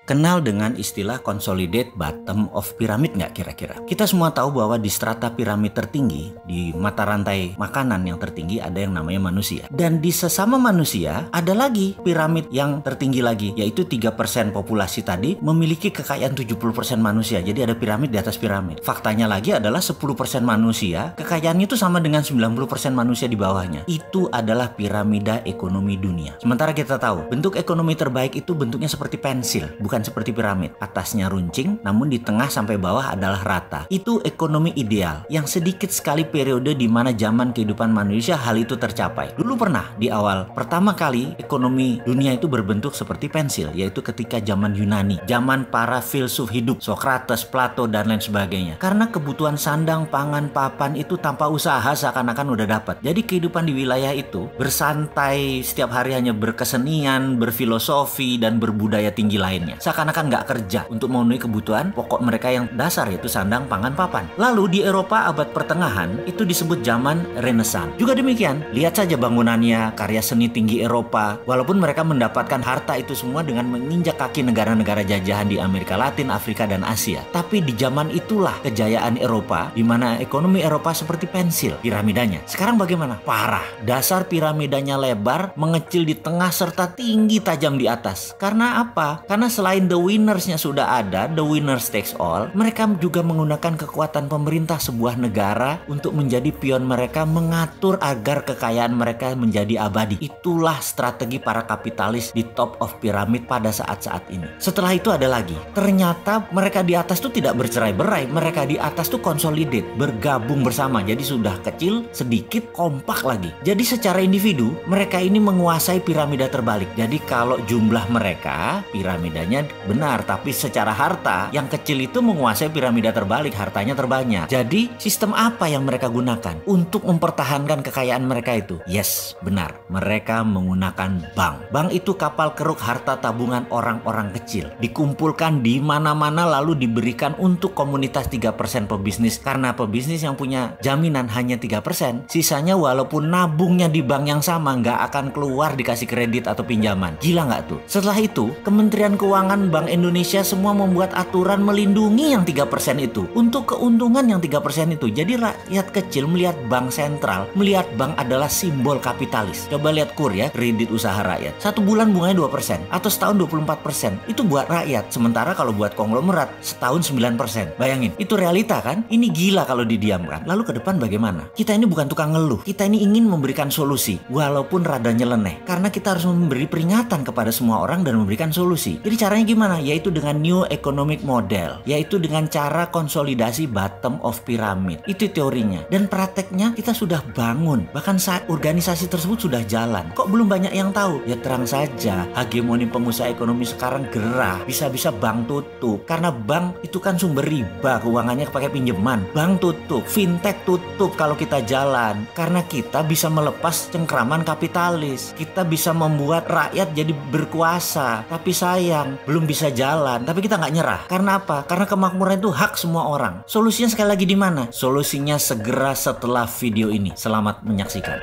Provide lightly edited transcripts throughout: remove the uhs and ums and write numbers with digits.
Kenal dengan istilah consolidate bottom of pyramid nggak kira-kira? Kita semua tahu bahwa di strata piramid tertinggi, di mata rantai makanan yang tertinggi ada yang namanya manusia. Dan di sesama manusia ada lagi piramid yang tertinggi lagi, yaitu 3% populasi tadi memiliki kekayaan 70% manusia. Jadi ada piramid di atas piramid. Faktanya lagi adalah 10% manusia, kekayaannya itu sama dengan 90% manusia di bawahnya. Itu adalah piramida ekonomi dunia. Sementara kita tahu, bentuk ekonomi terbaik itu bentuknya seperti pensil, bukan seperti piramid. Atasnya runcing, namun di tengah sampai bawah adalah rata. Itu ekonomi ideal, yang sedikit sekali periode di mana zaman kehidupan manusia hal itu tercapai. Dulu pernah di awal, pertama kali ekonomi dunia itu berbentuk seperti pensil, yaitu ketika zaman Yunani, zaman para filsuf hidup, Socrates, Plato, dan lain sebagainya. Karena kebutuhan sandang, pangan, papan itu tanpa usaha seakan-akan udah dapat. Jadi kehidupan di wilayah itu bersantai, setiap hari hanya berkesenian, berfilosofi, dan berbudaya tinggi lainnya. Seakan-akan nggak kerja untuk memenuhi kebutuhan pokok mereka yang dasar, yaitu sandang, pangan, papan. Lalu di Eropa abad pertengahan itu disebut zaman Renaissance. Juga demikian, lihat saja bangunannya, karya seni tinggi Eropa. Walaupun mereka mendapatkan harta itu semua dengan menginjak kaki negara-negara jajahan di Amerika Latin, Afrika, dan Asia. Tapi di zaman itulah kejayaan Eropa, di mana ekonomi Eropa seperti pensil piramidanya. Sekarang bagaimana? Parah. Dasar piramidanya lebar, mengecil di tengah serta tinggi tajam di atas. Karena apa? Karena selain the winnersnya sudah ada, the winners takes all, mereka juga menggunakan kekuatan pemerintah sebuah negara untuk menjadi pion mereka, mengatur agar kekayaan mereka menjadi abadi. Itulah strategi para kapitalis di top of pyramid pada saat-saat ini. Setelah itu ada lagi. Ternyata mereka di atas tuh tidak bercerai-berai, mereka di atas tuh consolidate, bergabung bersama. Jadi sudah kecil, sedikit, kompak lagi. Jadi secara individu, mereka ini menguasai piramida terbalik. Jadi kalau jumlah mereka, piramidanya benar, tapi secara harta yang kecil itu menguasai piramida terbalik, hartanya terbanyak. Jadi sistem apa yang mereka gunakan untuk mempertahankan kekayaan mereka itu? Yes, benar, mereka menggunakan bank. Bank itu kapal keruk harta tabungan orang-orang kecil, dikumpulkan di mana-mana lalu diberikan untuk komunitas 3% pebisnis. Karena pebisnis yang punya jaminan hanya 3%, sisanya walaupun nabungnya di bank yang sama nggak akan keluar dikasih kredit atau pinjaman. Gila nggak tuh? Setelah itu Kementerian Keuangan, Bank Indonesia semua membuat aturan melindungi yang 3% itu untuk keuntungan yang 3% itu. Jadi rakyat kecil melihat bank sentral, melihat bank adalah simbol kapitalis. Coba lihat KUR ya, kredit usaha rakyat. 1 bulan bunganya 2% atau setahun 24%. Itu buat rakyat. Sementara kalau buat konglomerat setahun 9%. Bayangin, itu realita kan? Ini gila kalau didiamkan. Lalu ke depan bagaimana? Kita ini bukan tukang ngeluh. Kita ini ingin memberikan solusi walaupun rada nyeleneh. Karena kita harus memberi peringatan kepada semua orang dan memberikan solusi. Jadi caranya gimana? Yaitu dengan new economic model, yaitu dengan cara konsolidasi bottom of pyramid. Itu teorinya. Dan prakteknya kita sudah bangun. Bahkan saat organisasi tersebut sudah jalan. Kok belum banyak yang tahu? Ya terang saja, hegemoni pengusaha ekonomi sekarang gerah. Bisa-bisa bank tutup. Karena bank itu kan sumber riba, keuangannya pakai pinjaman. Bank tutup, fintech tutup kalau kita jalan. Karena kita bisa melepas cengkraman kapitalis. Kita bisa membuat rakyat jadi berkuasa. Tapi sayang, belum bisa jalan. Tapi kita nggak nyerah. Karena apa? Karena kemakmuran itu hak semua orang. Solusinya sekali lagi di mana? Solusinya segera setelah video ini. Selamat menyaksikan.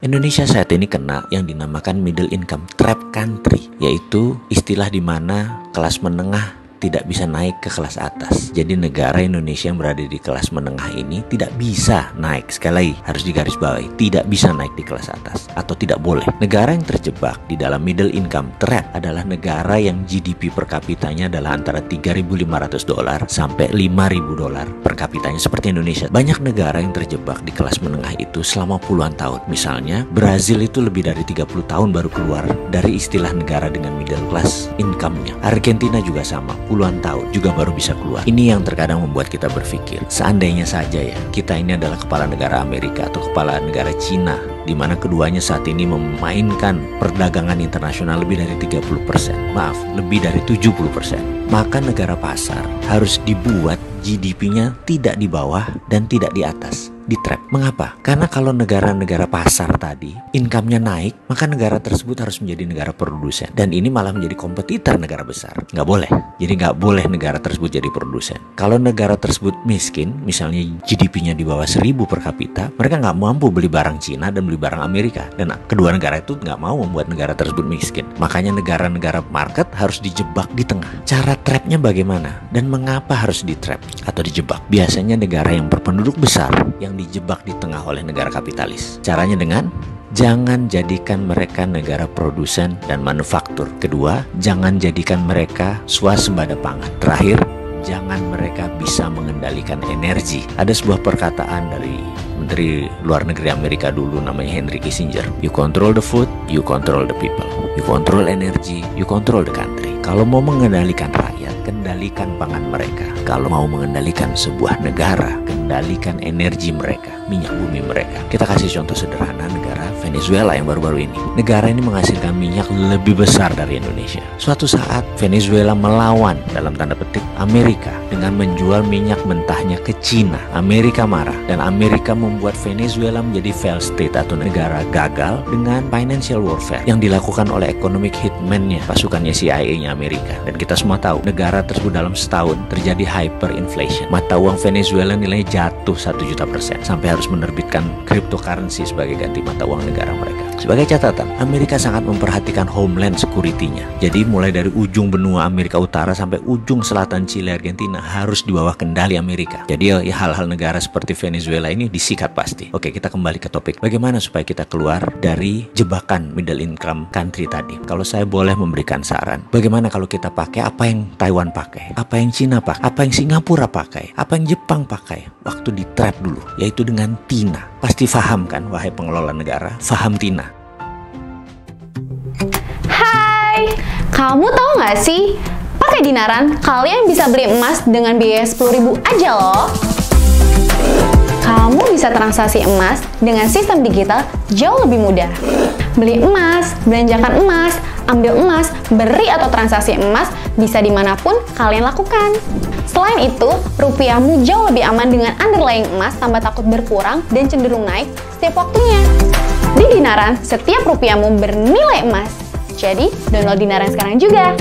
Indonesia saat ini kena yang dinamakan middle income trap country, yaitu istilah di mana kelas menengah tidak bisa naik ke kelas atas. Jadi negara Indonesia yang berada di kelas menengah ini tidak bisa naik. Sekali lagi harus digarisbawahi, tidak bisa naik di kelas atas atau tidak boleh. Negara yang terjebak di dalam middle income trap adalah negara yang GDP per kapitanya adalah antara $3.500 sampai $5.000 per kapitanya seperti Indonesia. Banyak negara yang terjebak di kelas menengah itu selama puluhan tahun. Misalnya Brazil itu lebih dari 30 tahun baru keluar dari istilah negara dengan middle class income-nya. Argentina juga sama, puluhan tahun juga baru bisa keluar. Ini yang terkadang membuat kita berpikir, seandainya saja ya kita ini adalah kepala negara Amerika atau kepala negara Cina, di mana keduanya saat ini memainkan perdagangan internasional lebih dari 30%, maaf, lebih dari 70%. Maka negara pasar harus dibuat GDP-nya tidak di bawah dan tidak di atas. di-trap. Mengapa? Karena kalau negara-negara pasar tadi income-nya naik, maka negara tersebut harus menjadi negara produsen. Dan ini malah menjadi kompetitor negara besar. Nggak boleh. Jadi nggak boleh negara tersebut jadi produsen. Kalau negara tersebut miskin, misalnya GDP-nya di bawah 1000 per kapita, mereka nggak mampu beli barang Cina dan beli barang Amerika. Dan kedua negara itu nggak mau membuat negara tersebut miskin. Makanya negara-negara market harus dijebak di tengah. Cara trapnya bagaimana? Dan mengapa harus di-trap atau dijebak? Biasanya negara yang berpenduduk besar yang dijebak di tengah oleh negara kapitalis. Caranya dengan jangan jadikan mereka negara produsen dan manufaktur. Kedua, jangan jadikan mereka swasembada pangan. Terakhir, jangan mereka bisa mengendalikan energi. Ada sebuah perkataan dari Menteri Luar Negeri Amerika dulu namanya Henry Kissinger. You control the food, you control the people. You control energy, you control the country. Kalau mau mengendalikan rakyat, kendalikan pangan mereka. Kalau mau mengendalikan sebuah negara, kendalikan energi mereka, minyak bumi mereka. Kita kasih contoh sederhana negara Venezuela yang baru-baru ini. Negara ini menghasilkan minyak lebih besar dari Indonesia. Suatu saat Venezuela melawan dalam tanda petik Amerika dengan menjual minyak mentahnya ke Cina. Amerika marah dan Amerika membuat Venezuela menjadi failed state atau negara gagal dengan financial warfare yang dilakukan oleh economic hitman-nya, pasukannya CIA-nya Amerika. Dan kita semua tahu negara tersebut dalam setahun terjadi hyperinflation. Mata uang Venezuela nilainya jatuh 1.000.000% sampai harus menerbitkan cryptocurrency sebagai ganti mata uang negara mereka. Sebagai catatan, Amerika sangat memperhatikan homeland security-nya. Jadi mulai dari ujung benua Amerika Utara sampai ujung selatan Chile, Argentina harus di bawah kendali Amerika. Jadi ya hal-hal negara seperti Venezuela ini disikat pasti. Oke, kita kembali ke topik. Bagaimana supaya kita keluar dari jebakan middle income country tadi? Kalau saya boleh memberikan saran, bagaimana kalau kita pakai apa yang Taiwan pakai, apa yang Cina pakai, apa yang Singapura pakai, apa yang Jepang pakai waktu di trap dulu, yaitu dengan TINA. Pasti paham kan, wahai pengelola negara, paham TINA. Hai, kamu tahu nggak sih, pakai Dinaran kalian bisa beli emas dengan biaya 10.000 aja loh. Kamu bisa transaksi emas dengan sistem digital jauh lebih mudah. Beli emas, belanjakan emas, ambil emas, beri atau transaksi emas bisa dimanapun kalian lakukan. Selain itu, rupiahmu jauh lebih aman dengan underlying emas tanpa takut berkurang dan cenderung naik setiap waktunya. Di Dinaran, setiap rupiahmu bernilai emas. Jadi, download Dinaran sekarang juga.